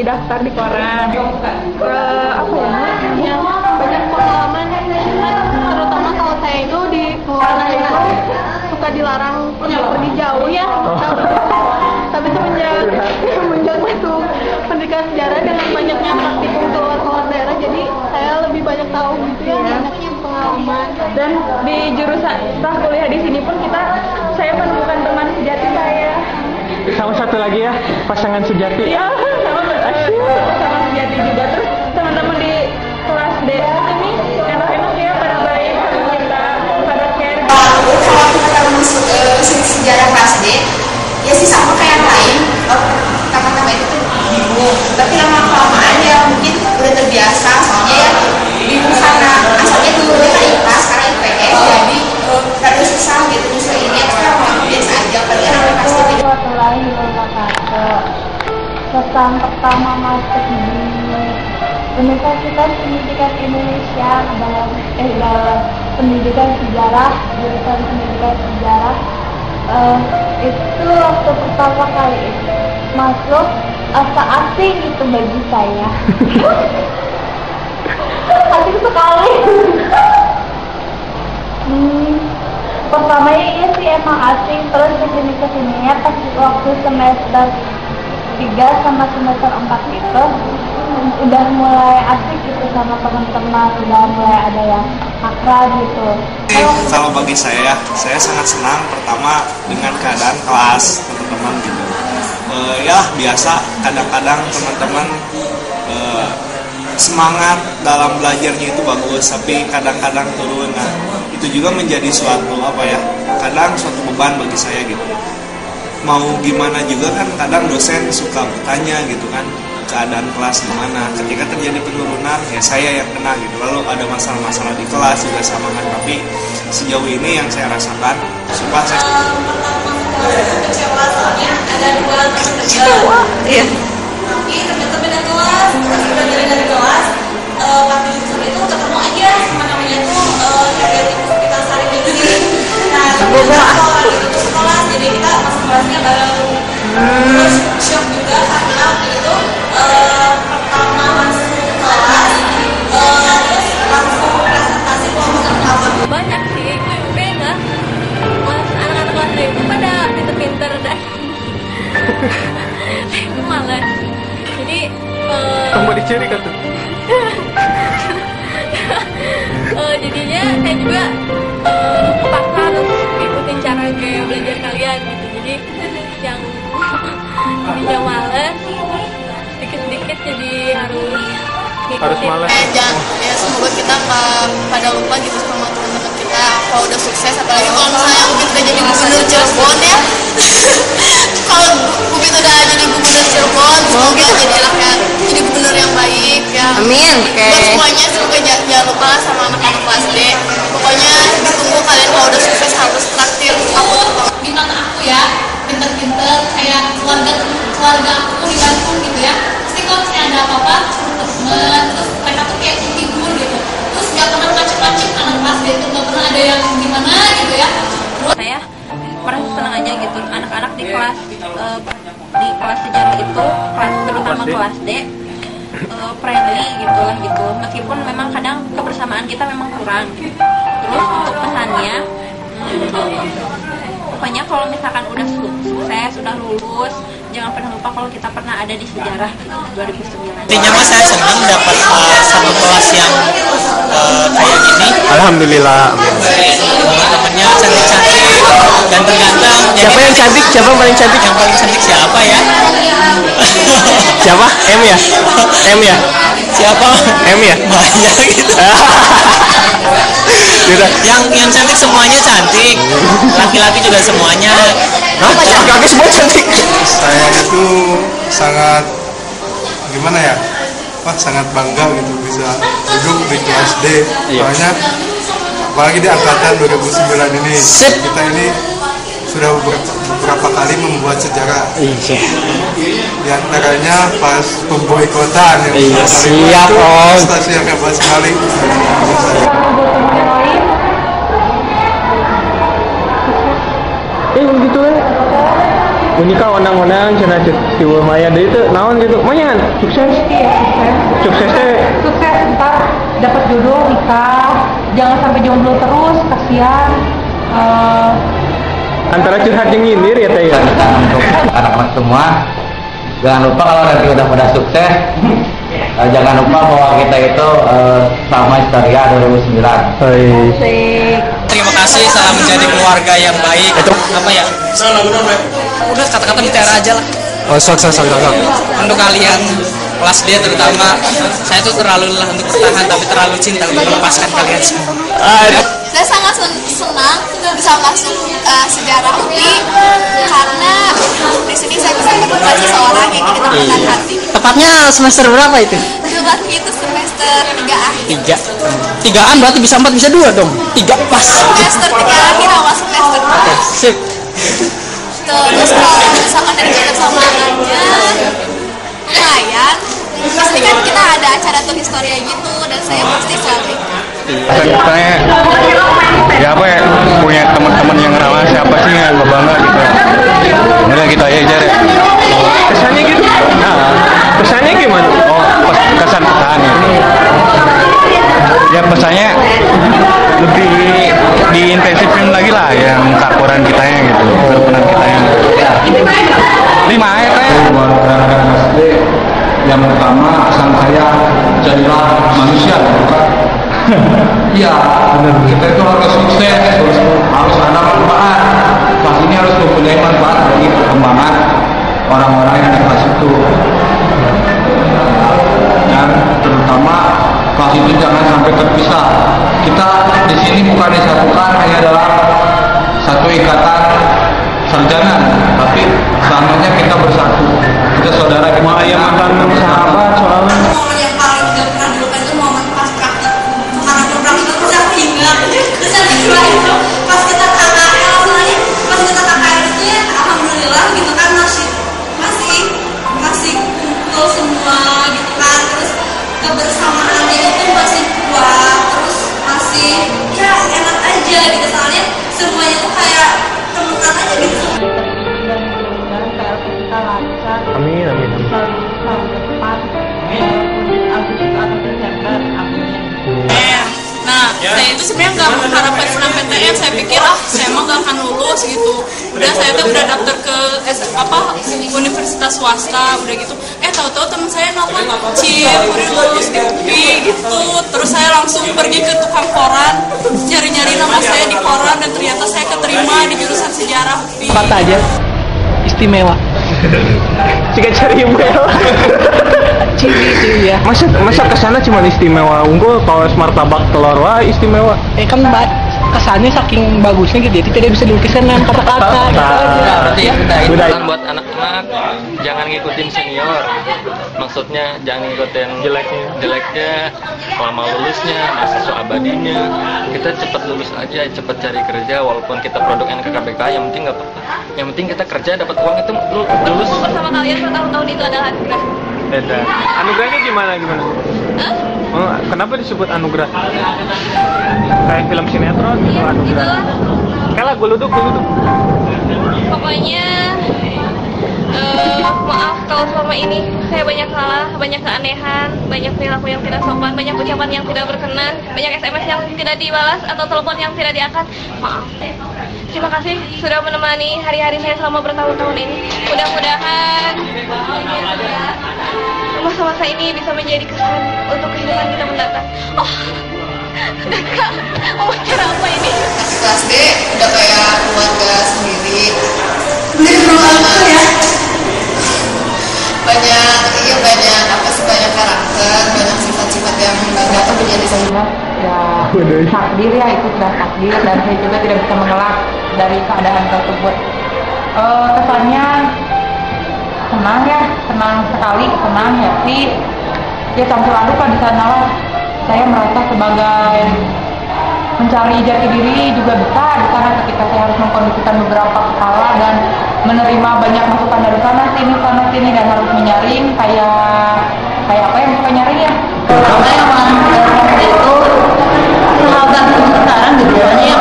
daftar di koran. Apa ya? Banyak pengalaman, terutama kalau saya itu di koran itu suka dilarang pergi jauh ya. Tapi semenjak masuk pendidikan sejarah dengan banyaknya praktikum keluar daerah, jadi saya lebih banyak tahu gitu ya, banyaknya pengalaman. Dan di jurusan setelah kuliah di sini pun saya menemukan teman sejati saya. Sama satu lagi ya, pasangan sejati. Iya, sama sejati juga. Terus teman-teman di kelas D ini enak-enak ya, pada baik sama kita, pada care. Kalau kita masuk sejarah kelas D, ya sih sama kayak yang lain. Pertama-tama itu tuh bingung, tapi lama-kelamaan ya mungkin udah terbiasa. Soalnya ya bingung karena asalnya dulunya kan IPA, sekarang IPS, jadi harus susah gitu nyesuaiinnya. Sekarang biasa aja, padahal anak kelas D. Pesan pertama masuk di Universitas Pendidikan Indonesia dalam pendidikan sejarah, jurusan pendidikan sejarah, itu waktu pertama kali masuk asa asing itu bagi saya. Asing sekali. Pertamanya iya sih emang asing, terus kesininya pas waktu semester 3 sama semester 4 itu udah mulai asik gitu sama teman-teman, udah mulai ada yang akrab gitu. Kalau bagi saya sangat senang pertama dengan keadaan kelas teman-teman gitu. Ya biasa kadang-kadang teman-teman semangat dalam belajarnya itu bagus, tapi kadang-kadang turun. Nah, itu juga menjadi suatu kadang suatu beban bagi saya gitu. Mau gimana juga kan kadang dosen suka bertanya gitu kan, keadaan kelas gimana. Ketika terjadi penurunan ya saya yang kena gitu. Lalu ada masalah-masalah di kelas juga sama kan. Tapi sejauh ini yang saya rasakan supaya saya kecewa soalnya ada dua teman. Iya. Tapi ternyata beda kelas, udah dari kelas. Waktu itu ketemu aja sama namanya tuh Heriatikus kita sari ini. Nah, kalau lagi itu kelas, jadi kita masuk kelasnya bareng. Terus shock juga karena waktu itu pertama masuk kelas, terus langsung presentasi kelompok apa? Banyak sih, beda. Anak-anak kelas D itu pada pinter-pinter dah. Itu malas. Jadi kamu dicuri kan tuh? Jadinya saya juga kepaksa harus ikutin cara kayak belajar kalian gitu. Jadi yang malas dikit-dikit jadi harus malas. Ya semoga kita pada lupa gitu sama teman-teman kita kalau udah sukses, apalagi kalau misalnya Ubin udah jadi gubernur Cirebon ya. Kalau Ubin udah jadi gubernur Cirebon, semoga jadi gubernur yang baik ya. Amin. Buat semuanya semoga jangan lupa sama anak-anak kelas D. Pokoknya ditunggu kalian kalau udah sukses harus traktir aku. Bintang aku ya, pinter-pinter kayak keluarga aku di Bandung gitu ya. Pasti kalau misalnya ada apa-apa temen, terus mereka tuh kayak menghibur gitu. Terus gak pernah macem-macem anak kelas D itu gak pernah ada yang gimana gitu ya. Terus saya merasa senang aja gitu. Anak-anak di kelas sejarah itu, terutama kelas D, friendly gitulah gitu. Meskipun memang kadang kebersamaan kita memang kurang. Terus untuk pesannya, pokoknya kalau misalkan udah sukses, udah lulus, jangan pernah lupa kalau kita pernah ada di sejarah 2009. Intinya mah saya senang dapat satu kelas yang kayak gini. Alhamdulillah. Teman-temannya cantik-cantik, ganteng-ganteng. Siapa yang cantik? Siapa yang paling cantik? Yang paling cantik siapa ya? Siapa? M ya? M ya? Siapa? M ya? Maya gitu. Yang cantik semuanya cantik. Laki-laki juga semuanya. Laki-laki semua cantik. Saya itu sangat gimana ya? Sangat bangga gitu bisa duduk di kelas D. Soalnya apalagi di angkatan 2009 ini. Kita ini sudah beberapa kali membuat sejarah. Di antaranya pas pemboikotan yang siap om. Prestasi yang hebat sekali. Begitu ya. unika onang-onang cenah Ibu Maya deui teh naon gitu. Mayan sukses. Iya, sukses. Sukses ntar dapat jodoh, nikah. Jangan sampai jomblo terus, kasihan. Antara curhat jeung nyindir ya teh ya. Untuk anak-anak semua, jangan lupa kalau nanti udah pada sukses, jangan lupa bahwa kita itu sama Histeria 2009. Terima kasih, salam menjadi keluarga yang baik. Apa ya? Udah kata-kata bicara aja lah. Oh, sok. Untuk kalian kelas D terutama, saya tuh terlalu lelah untuk bertahan tapi terlalu cinta untuk melepaskan kalian semua. Saya sangat senang bisa masuk sejarah UI karena di sini saya bisa menemukan seseorang yang jadi teman hati. Tepatnya semester berapa itu? Tepatnya itu semester 3 akhir. 3-an berarti bisa 4 bisa 2 dong. 3 pas. Semester 3 akhir awal semester. Sip. Terus kalau misalkan dari kita semangatnya lumayan. Di sini kan kita ada acara tuh Histeria gitu dan saya pasti selalu ikut. Saya ya apa ya punya teman-teman yang ramah siapa sih yang bangga gitu. Udah kita aja deh. Kesannya gitu. Nah, kesannya gimana? Oh, kesan ya pesannya lebih diintensifin lagi lah yang kakuran kitanya gitu, berperan kitanya. 5 ayat ya. Yang pertama, pesan saya jadilah manusia, bukan? Iya, benar. Kita itu harus sukses, harus ada manfaat. Kelas ini harus mempunyai manfaat bagi perkembangan orang-orang yang di kelas itu. Dan terutama kelas itu jangan sampai terpisah. Kita di sini bukan disatukan hanya dalam satu ikatan sarjana, tapi selamanya kita bersatu. Kita saudara, kita mantan sahabat soalnya. Momen yang paling tidak pernah dilupakan itu momen pas praktik. Karena program itu bisa ingat, bisa diingat itu pas kita KKL, soalnya pas kita KKL itu ya alhamdulillah gitu kan masih kumpul semua gitu kan, terus kebersamaannya itu masih kuat, terus masih ya enak aja gitu soalnya semuanya tuh kayak temukan aja gitu. Kita lancar. Amin. Tahun depan Agustus atau Desember, amin. Nah, saya itu sebenarnya nggak mengharapkan SNMPTN. Saya pikir saya mah nggak akan lulus gitu. Udah saya tuh udah daftar ke universitas swasta, udah gitu. Tahu-tahu teman saya nelfon, udah lulus di UI gitu. Terus saya langsung pergi ke tukang koran, nyari-nyari nama saya di koran dan ternyata saya keterima di jurusan sejarah UI. Kata aja istimewa. Jika cari email. Ciri ya. Masa kesana cuma istimewa unggul, kalau martabak telur wah istimewa. Kan kesannya saking bagusnya gitu, jadi tidak bisa dilukiskan dengan kata-kata. Berarti Udah buat anak-anak jangan ngikutin senior. Maksudnya jangan ngikutin jeleknya, lama lulusnya, mahasiswa abadinya. Kita cepat lulus aja, cepat cari kerja walaupun kita produk NKKBK, yang penting nggak apa-apa. Yang penting kita kerja dapat uang itu lulus. Bersama kalian bertahun-tahun itu adalah anugerah. Anugerahnya gimana? Hah? Oh, kenapa disebut anugerah? Kayak film sinetron gitu, Iya, anugerah. Kayak lagu luduk. Pokoknya maaf kalau selama ini saya banyak salah, banyak keanehan, banyak perilaku yang tidak sopan, banyak ucapan yang tidak berkenan, banyak SMS yang tidak dibalas atau telepon yang tidak diangkat. Maaf. Terima kasih sudah menemani hari-hari saya selama bertahun-tahun ini. Mudah-mudahan masa-masa ini bisa menjadi kesan untuk kehidupan kita mendatang. Oh, Kak, mau bicara apa ini? Kelas D udah kayak keluarga sendiri. Banyak karakter, banyak sifat-sifat yang dapat menjadi Ya takdir ya, itu sudah takdir dan saya juga tidak bisa mengelak dari keadaan tersebut. Kesannya senang sekali, happy. Ya campur aduk lah di sana lah. Saya merasa sebagai mencari jati diri juga bisa di sana ketika saya harus mengkondisikan beberapa kepala dan menerima banyak masukan dari sana sini dan harus menyaring kayak apa yang suka nyaring ya. Pertama yang itu sahabat sekarang gitu, soalnya yang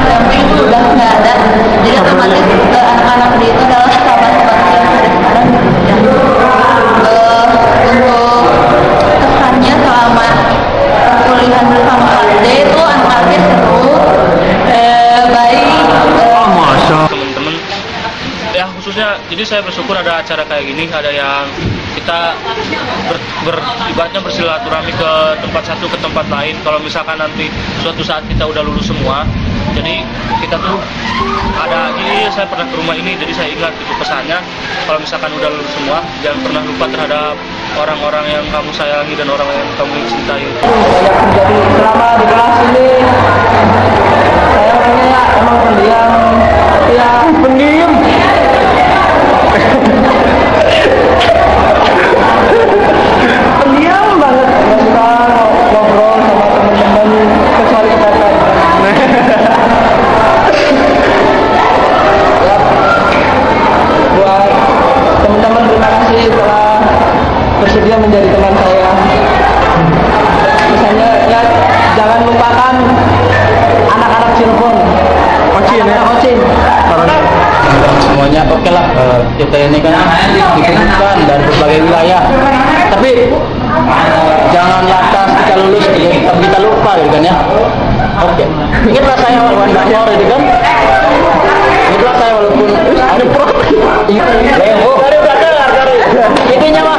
SMP itu udah nggak ada, jadi otomatis anak-anak itu adalah sahabat Jadi saya bersyukur ada acara kayak gini, ada yang kita ibaratnya bersilaturahmi ke tempat satu ke tempat lain. Kalau misalkan nanti suatu saat kita udah lulus semua, jadi kita tuh ada ini, saya pernah ke rumah ini, jadi saya ingat itu pesannya. Kalau misalkan udah lulus semua, jangan pernah lupa terhadap orang-orang yang kamu sayangi dan orang yang kamu cintai. Banyak terjadi selama di kelas ini. Saya orangnya emang pendiam, ya pendiam. Pendiam banget, nggak suka ngobrol sama teman-teman kecuali kata. Ya, buat teman-teman terima kasih telah bersedia menjadi teman saya. Misalnya ya jangan lupakan anak-anak Cirebon. Kocin. Semuanya oke lah. Kita ini kan dikumpulkan dari berbagai wilayah. Tapi jangan lantas kita lulus kita lupa gitu kan ya. Oke. Ingatlah saya walaupun itu kan. Ingatlah saya walaupun ada dari belakang. Intinya mah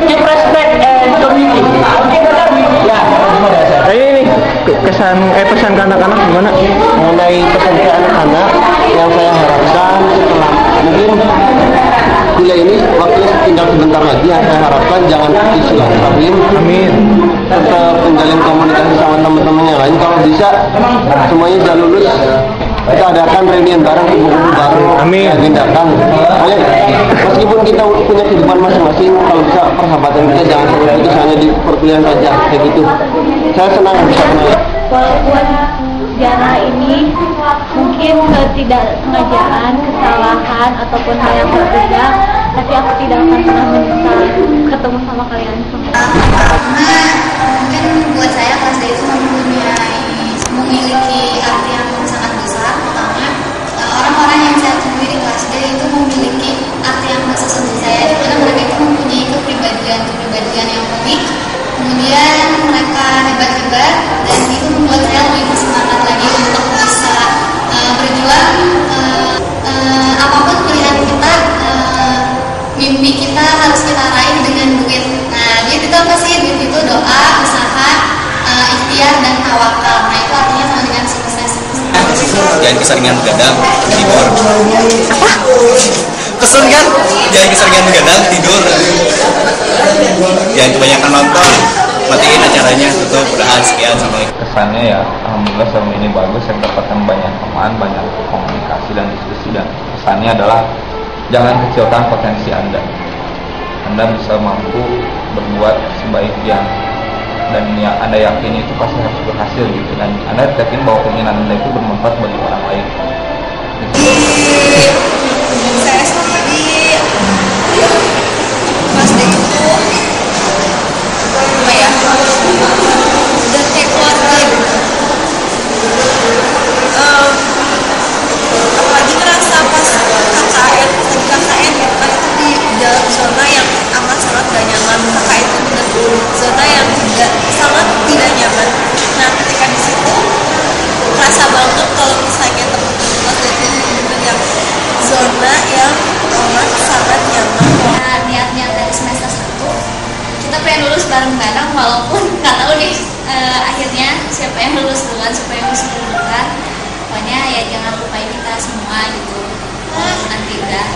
keep respect and community. Ya, ini pesan ke anak-anak gimana? Mengenai pesan ke anak-anak yang saya harapkan setelah mungkin kuliah ini waktunya tinggal sebentar lagi, yang saya harapkan jangan putus silaturahim. Amin. Tetap menjalin komunikasi sama teman-teman yang lain. Kalau bisa semuanya sudah lulus, kita adakan reunian bareng, kumpul-kumpul baru. Amin. Agendakan. Meskipun kita punya kehidupan masing-masing, kalau bisa persahabatan kita jangan sampai putus hanya di perkuliahan saja kayak gitu. Saya senang bisa kenal. Walaupun sejarah ini mungkin ketidaksengajaan, kesalahan ataupun hal yang berbeda, tapi aku tidak akan pernah menyesal ketemu sama kalian semua. Karena mungkin buat saya kelas D itu memiliki arti yang sangat besar. Pertama, orang-orang yang saya temui di kelas D itu memiliki arti yang khas seperti saya, di mana mereka itu mempunyai kepribadian yang unik. Kemudian mereka hebat-hebat, dan itu membuat saya lebih bersemangat lagi untuk bisa berjuang. Apapun pilihan kita, mimpi kita harus kita raih dengan duit. Nah, duit itu apa sih? Duit itu doa, usaha, ikhtiar, dan tawakal. Nah, itu artinya sama dengan sukses. Jangan keseringan begadang, tidur. Apa? Pesan kan? Jangan keseringan begadang, tidur. Jangan kebanyakan nonton, matiin acaranya, tutup, udahan, sekian, sampai. Kesannya ya, alhamdulillah selama ini bagus, saya mendapatkan banyak teman, banyak komunikasi dan diskusi, dan kesannya adalah jangan kecilkan potensi Anda. Anda bisa mampu berbuat sebaik yang dan yang Anda yakini itu pasti harus berhasil gitu, dan Anda yakin bahwa keinginan Anda itu bermanfaat bagi orang lain. Saya selama di kelas D itu apa ya, udah kayak keluarga gitu. Apalagi ngerasa pas KKN gitu kan, itu di dalam zona yang amat sangat gak nyaman. KKN itu benar zona yang sangat tidak nyaman. Nah, ketika di situ kerasa banget kalau misalnya teman-teman itu benar yang zona yang amat sangat nyaman. Nah, niat-niat dari semester 1 kita pengen lulus bareng-bareng, walaupun nggak tahu nih akhirnya siapa yang lulus duluan, siapa yang lulus duluan. Pokoknya ya jangan lupain kita semua gitu. Nanti udah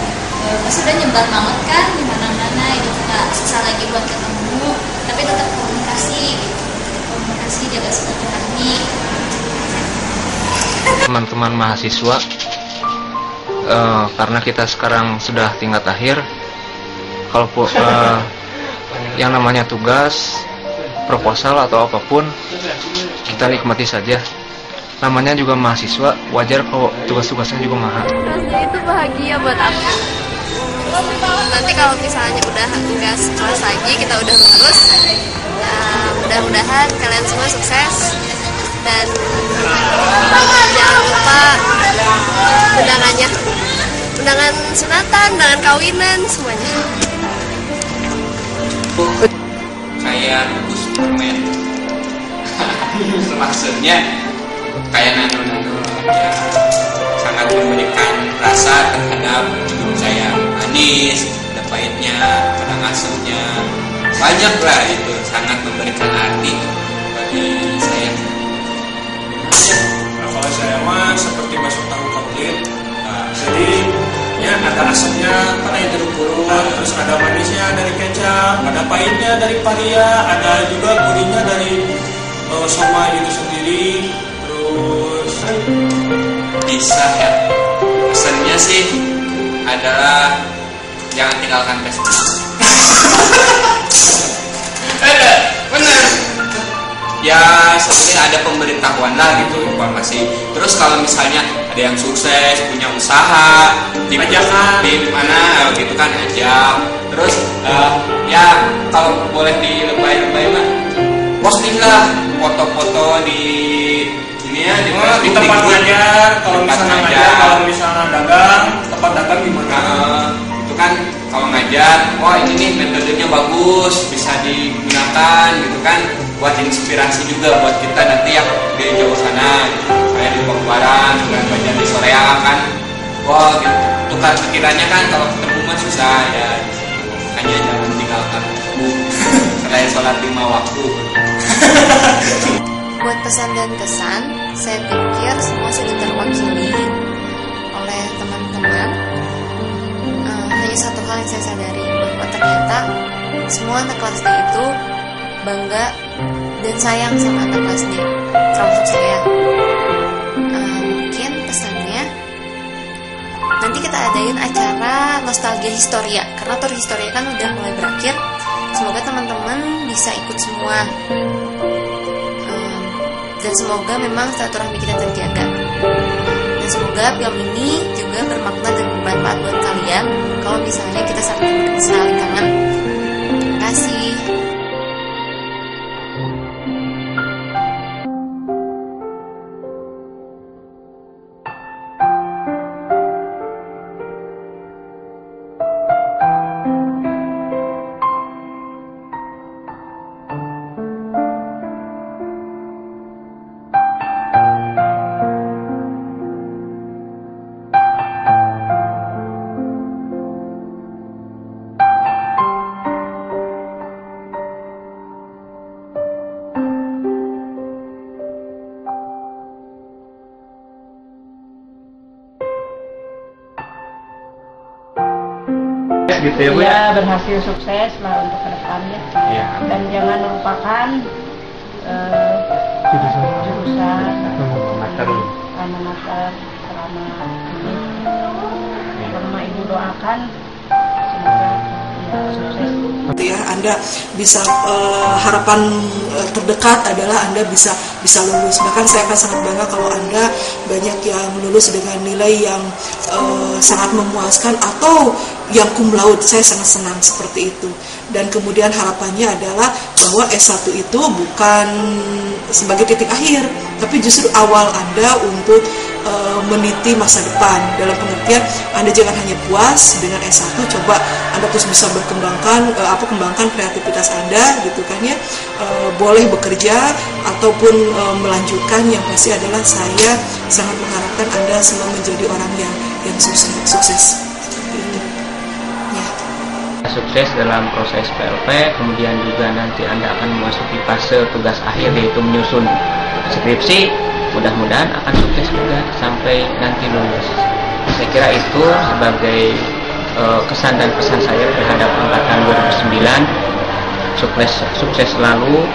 nyebar banget kan di mana-mana, itu nggak susah lagi buat ketemu, tapi tetap komunikasi gitu. Komunikasi, jaga silaturahmi. Teman-teman mahasiswa, karena kita sekarang sudah tingkat akhir, kalau yang namanya tugas, proposal atau apapun kita nikmati saja. Namanya juga mahasiswa, wajar kalau tugas-tugasnya juga mahal. Kelas itu bahagia buat aku. Nanti kalau misalnya udah tugas kelas lagi, kita udah lulus, mudah-mudahan kalian semua sukses, dan jangan lupa undangannya, undangan sunatan, undangan kawinan, semuanya. Kayak bungkus permen. Maksudnya kayak nano-nano ya, sangat memberikan rasa terhadap hidup saya. manis, ada pahitnya, kadang asamnya, banyak lah itu, sangat memberikan arti bagi saya. Nah, kalau saya mah seperti bakso tahu komplit. Nah, jadi ya ada asamnya karena itu jeruk, terus ada manisnya dari kecap, ada pahitnya dari paria, ada juga gurihnya dari somai itu sendiri. Terus Bisa ya, pesannya sih adalah jangan tinggalkan Facebook. Bener. Ya seperti ada pemberitahuan lah gitu, informasi. Terus kalau misalnya ada yang sukses punya usaha di mana gitu kan ajak. Terus ya kalau boleh dilebay-lebay mah posting lah foto-foto di ini ya di tempat ngajar, kalau misalnya ngajar, kalau misalnya dagang, tempat dagang gimana? Itu kan kalau ngajar, wah ini nih metodenya bagus, bisa digunakan gitu kan, buat inspirasi juga buat kita nanti yang di jauh sana, kayak di Pembaran, dengan belajar di Sorea kan, wah gitu, tukar pikirannya kan kalau ketemu mah susah ya, hanya jangan tinggalkan selain sholat 5 waktu. Buat pesan dan kesan, saya pikir semua sudah terwakili oleh teman-teman. Hanya satu hal yang saya sadari, bahwa ternyata semua anak kelas D itu bangga dan sayang sama anak kelas D, termasuk saya. Mungkin pesannya, nanti kita adain acara nostalgia historia, karena tur historia kan udah mulai berakhir. Semoga teman-teman bisa ikut semua. Dan semoga memang silaturahmi kita terjaga. Dan semoga film ini juga bermakna dan bermanfaat buat kalian kalau misalnya kita saling kangen. Terima kasih. Gitu ya, Bu? Ya, berhasil sukses lah untuk kedepannya. Ya. Dan jangan lupakan jurusan alma mater selama ini. Selama Ibu doakan, semoga ya sukses. Ya, Anda bisa harapan terdekat adalah Anda bisa lulus. Bahkan saya akan sangat bangga kalau Anda banyak yang lulus dengan nilai yang sangat memuaskan atau yang cum laude. Saya sangat senang seperti itu. Dan kemudian harapannya adalah bahwa S1 itu bukan sebagai titik akhir, tapi justru awal Anda untuk meniti masa depan. Dalam pengertian Anda jangan hanya puas dengan S1, coba Anda terus bisa kembangkan kreativitas Anda gitu kan ya. Boleh bekerja ataupun melanjutkan, yang pasti adalah saya sangat mengharapkan Anda semua menjadi orang yang sukses. Sukses dalam proses PLP, kemudian juga nanti Anda akan memasuki fase tugas akhir, yaitu menyusun skripsi. Mudah-mudahan akan sukses juga sampai nanti lulus. Saya kira itu sebagai kesan dan pesan saya terhadap angkatan 2009. Sukses selalu,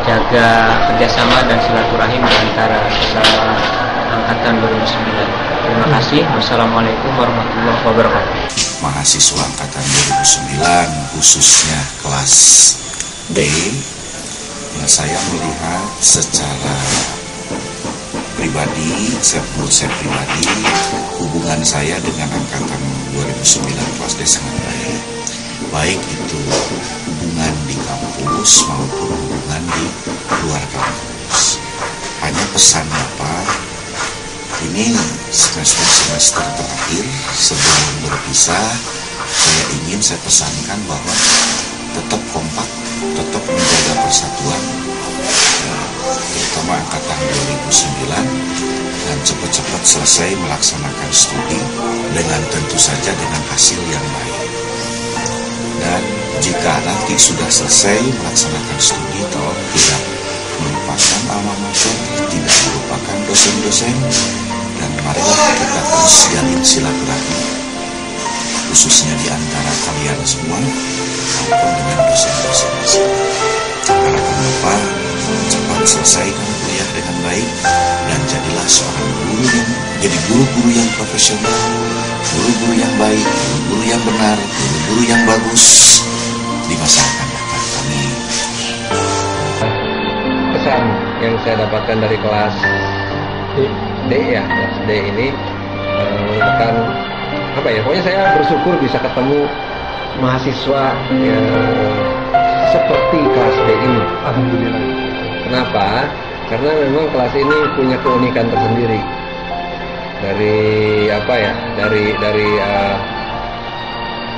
jaga kerjasama dan silaturahim di antara sesama angkatan 2009. Terima kasih. Wassalamualaikum warahmatullahi wabarakatuh. Mahasiswa angkatan 2009 khususnya kelas D, ya saya melihat secara pribadi, menurut saya pribadi, hubungan saya dengan angkatan 2009 kelas D sangat baik. Baik itu hubungan di kampus maupun hubungan di luar kampus. Hanya pesan Bapak, ini semester terakhir sebelum berpisah, saya pesankan bahwa tetap kompak, tetap menjaga persatuan, terutama angkatan 2009, dan cepat-cepat selesai melaksanakan studi dengan tentu saja dengan hasil yang baik. Dan jika nanti sudah selesai melaksanakan studi, tolong tidak melupakan alma mater, tidak melupakan dosen-dosen, dan marilah kita terus jalin silaturahmi, khususnya di antara kalian semua maupun dengan dosen-dosen di sini. Harapan Bapak cepat selesaikan kuliah dengan baik dan jadilah seorang guru yang jadi guru-guru yang profesional, guru-guru yang baik, guru-guru yang benar, guru-guru yang bagus di masa akan datang. Amin. Pesan yang saya dapatkan dari kelas D ya, kelas D ini merupakan apa ya? Pokoknya saya bersyukur bisa ketemu mahasiswa yang seperti kelas D ini. Alhamdulillah. Kenapa? Karena memang kelas ini punya keunikan tersendiri. Dari apa ya? Dari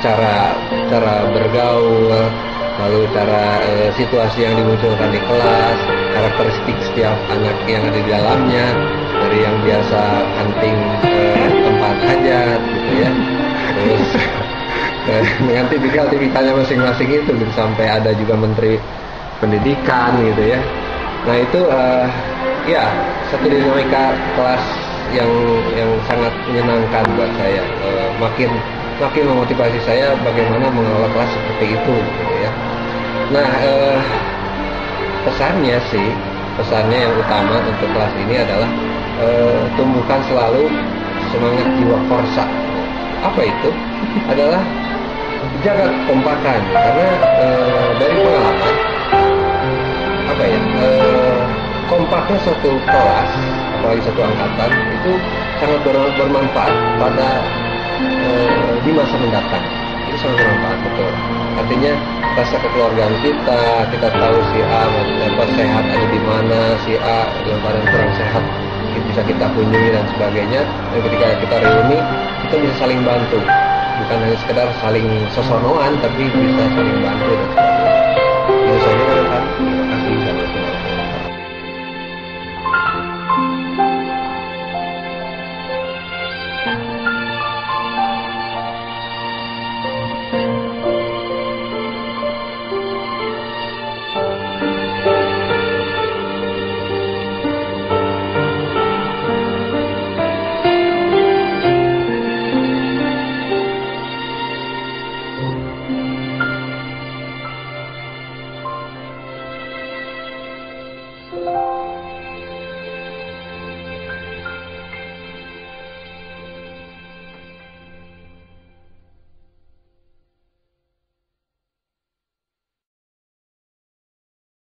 cara bergaul, lalu cara situasi yang dimunculkan di kelas, karakteristik setiap anak yang ada di dalamnya, dari yang biasa hunting tempat hajat gitu ya, terus dengan tipikal-tipikalnya masing-masing itu gitu, sampai ada juga menteri pendidikan gitu ya. Nah itu ya satu dinamika kelas yang sangat menyenangkan buat saya, makin memotivasi saya bagaimana mengelola kelas seperti itu gitu ya. Nah pesannya yang utama untuk kelas ini adalah tumbuhkan selalu semangat jiwa korsa. Apa itu? Adalah jaga kekompakan, karena dari pengalaman apa ya, kompaknya suatu kelas, apalagi satu angkatan itu sangat bermanfaat pada di masa mendatang. Itu sangat bermanfaat, betul. Artinya rasa kekeluargaan kita tahu si A sehat ada di mana, si A dalam keadaan kurang sehat bisa kita kunjungi dan sebagainya. Dan ketika kita reuni, kita bisa saling bantu, bukan hanya sekedar saling sosonoan, tapi bisa saling bantu dan sebagainya. Itu saja